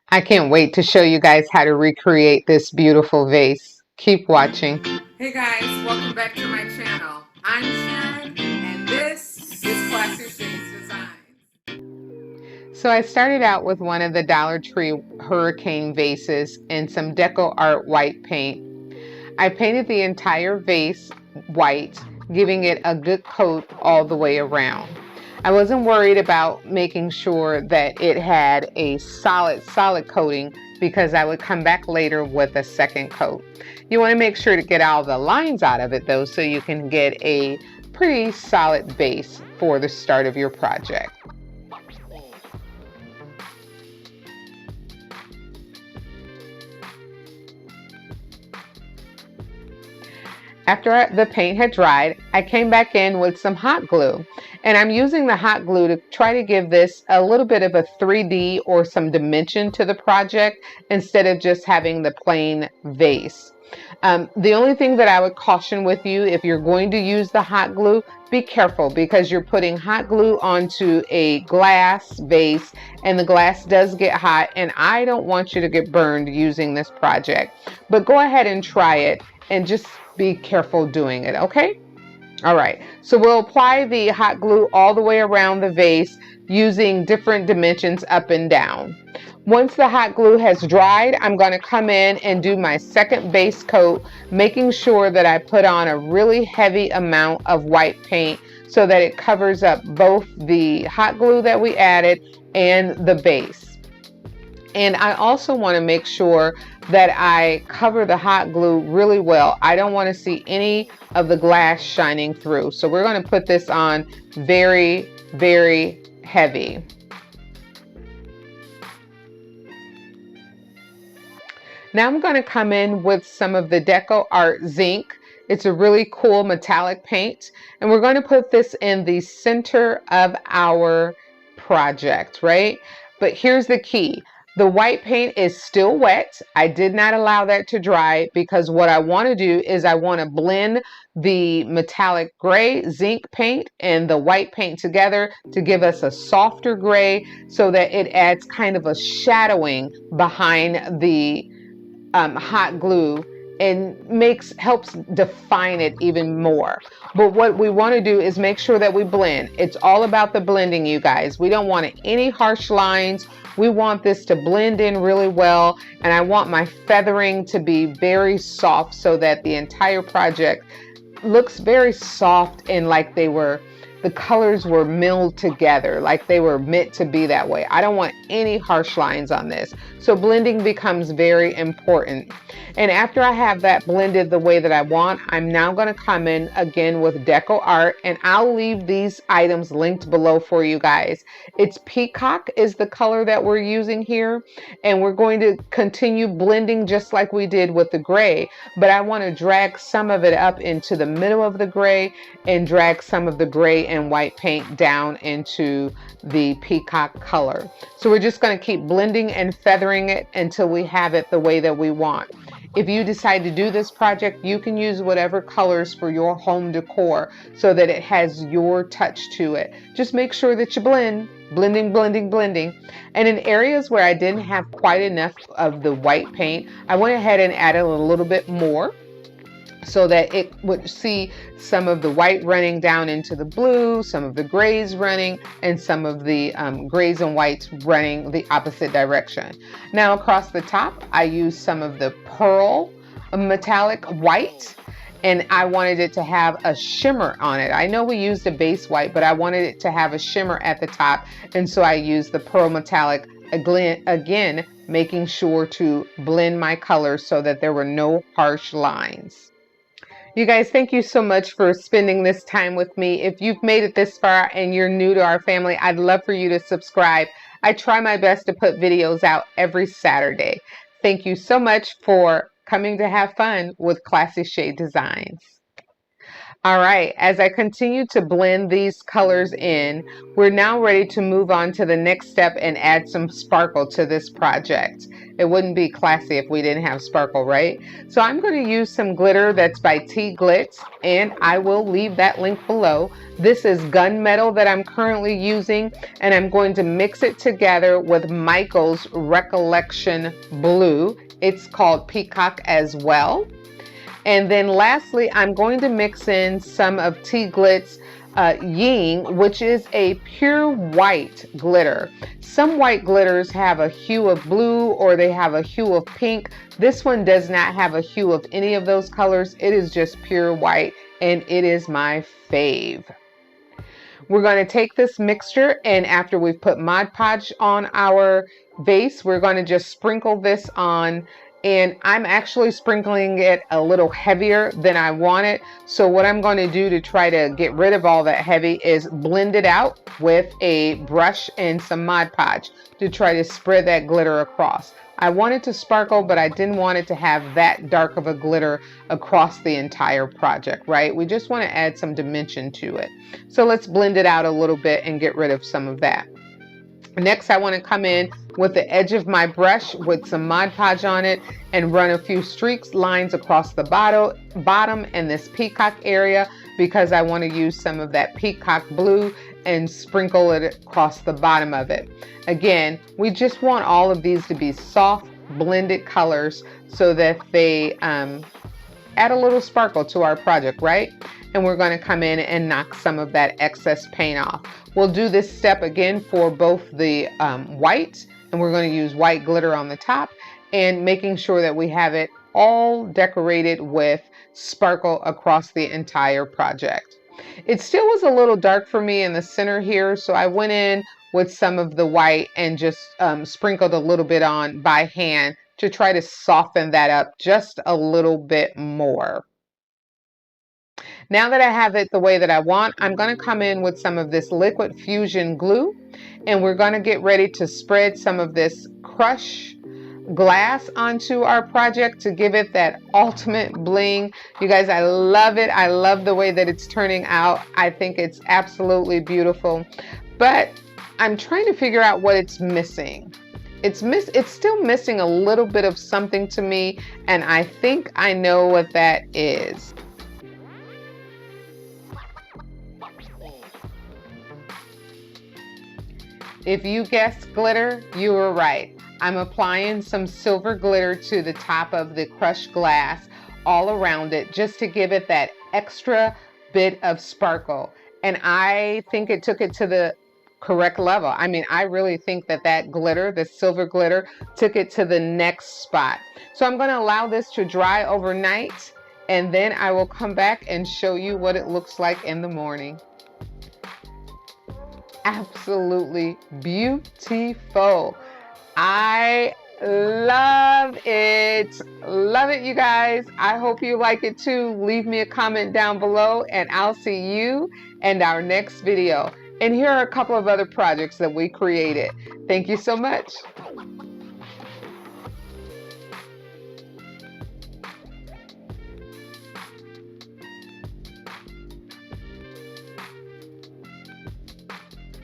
I can't wait to show you guys how to recreate this beautiful vase. Keep watching. Hey guys, welcome back to my channel. I'm Sharon, and this is Classy Shades Designs. So I started out with one of the Dollar Tree hurricane vases and some Deco Art white paint. I painted the entire vase white, giving it a good coat all the way around. I wasn't worried about making sure that it had a solid coating because I would come back later with a second coat. You want to make sure to get all the lines out of it though, so you can get a pretty solid base for the start of your project. After the paint had dried, I came back in with some hot glue, and I'm using the hot glue to try to give this a little bit of a 3D or some dimension to the project instead of just having the plain vase. The only thing that I would caution with you, if you're going to use the hot glue, be careful because you're putting hot glue onto a glass vase and the glass does get hot, and I don't want you to get burned using this project. But go ahead and try it and just be careful doing it, okay? All right, so we'll apply the hot glue all the way around the vase using different dimensions up and down. Once the hot glue has dried, I'm going to come in and do my second base coat, making sure that I put on a really heavy amount of white paint so that it covers up both the hot glue that we added and the base. And I also want to make sure that I cover the hot glue really well. I don't want to see any of the glass shining through. So we're going to put this on very, very heavy. Now I'm going to come in with some of the Deco Art Zinc. It's a really cool metallic paint. And we're going to put this in the center of our project, right? But here's the key. The white paint is still wet. I did not allow that to dry because what I want to do is I want to blend the metallic gray zinc paint and the white paint together to give us a softer gray so that it adds kind of a shadowing behind the hot glue and helps define it even more. But what we want to do is make sure that we blend. It's all about the blending, you guys. We don't want any harsh lines. We want this to blend in really well, and I want my feathering to be very soft so that the entire project looks very soft and like the colors were milled together, like they were meant to be that way. I don't want any harsh lines on this. So blending becomes very important. And after I have that blended the way that I want, I'm now going to come in again with Deco Art, and I'll leave these items linked below for you guys. It's Peacock is the color that we're using here, and we're going to continue blending just like we did with the gray, but I want to drag some of it up into the middle of the gray and drag some of the gray and white paint down into the peacock color. So we're just going to keep blending and feathering it until we have it the way that we want. If you decide to do this project, you can use whatever colors for your home decor so that it has your touch to it. Just make sure that you blending, blending, blending. And in areas where I didn't have quite enough of the white paint, I went ahead and added a little bit more so that it would see some of the white running down into the blue, some of the grays running, and some of the grays and whites running the opposite direction. Now across the top, I used some of the pearl metallic white, and I wanted it to have a shimmer on it. I know we used a base white, but I wanted it to have a shimmer at the top, and so I used the pearl metallic again, making sure to blend my colors so that there were no harsh lines. You guys, thank you so much for spending this time with me. If you've made it this far and you're new to our family, I'd love for you to subscribe. I try my best to put videos out every Saturday. Thank you so much for coming to have fun with Classy Shade Designs. All right, as I continue to blend these colors in, we're now ready to move on to the next step and add some sparkle to this project. It wouldn't be classy if we didn't have sparkle, right? So I'm going to use some glitter that's by T Glitz, and I will leave that link below. This is gunmetal that I'm currently using, and I'm going to mix it together with Michael's Recollection Blue. It's called Peacock as well. And then lastly, I'm going to mix in some of T Glitz Ying, which is a pure white glitter. Some white glitters have a hue of blue or they have a hue of pink. This one does not have a hue of any of those colors. It is just pure white, and it is my fave. We're going to take this mixture, and after we've put Mod Podge on our vase, we're going to just sprinkle this on, and I'm actually sprinkling it a little heavier than I want it. So what I'm going to do to try to get rid of all that heavy is blend it out with a brush and some Mod Podge to try to spread that glitter across. I want it to sparkle, but I didn't want it to have that dark of a glitter across the entire project, right? We just want to add some dimension to it. So let's blend it out a little bit and get rid of some of that. Next, I want to come in with the edge of my brush with some Mod Podge on it and run a few streaks, lines across the bottom and this peacock area, because I want to use some of that peacock blue and sprinkle it across the bottom of it. Again, we just want all of these to be soft, blended colors so that they add a little sparkle to our project, right? And we're going to come in and knock some of that excess paint off. We'll do this step again for both the white, and we're going to use white glitter on the top, and making sure that we have it all decorated with sparkle across the entire project. It still was a little dark for me in the center here, so I went in with some of the white and just sprinkled a little bit on by hand to try to soften that up just a little bit more. Now that I have it the way that I want, I'm going to come in with some of this liquid fusion glue, and we're going to get ready to spread some of this crushed glass onto our project to give it that ultimate bling. You guys, I love it. I love the way that it's turning out. I think it's absolutely beautiful, but I'm trying to figure out what it's missing. It's still missing a little bit of something to me, and I think I know what that is. If you guessed glitter, you were right. I'm applying some silver glitter to the top of the crushed glass all around it just to give it that extra bit of sparkle. And I think it took it to the correct level. I mean, I really think that that glitter, the silver glitter, took it to the next spot. So I'm going to allow this to dry overnight, and then I will come back and show you what it looks like in the morning. Absolutely beautiful. I love it. Love it, you guys. I hope you like it too. Leave me a comment down below, and I'll see you in our next video. And here are a couple of other projects that we created. Thank you so much.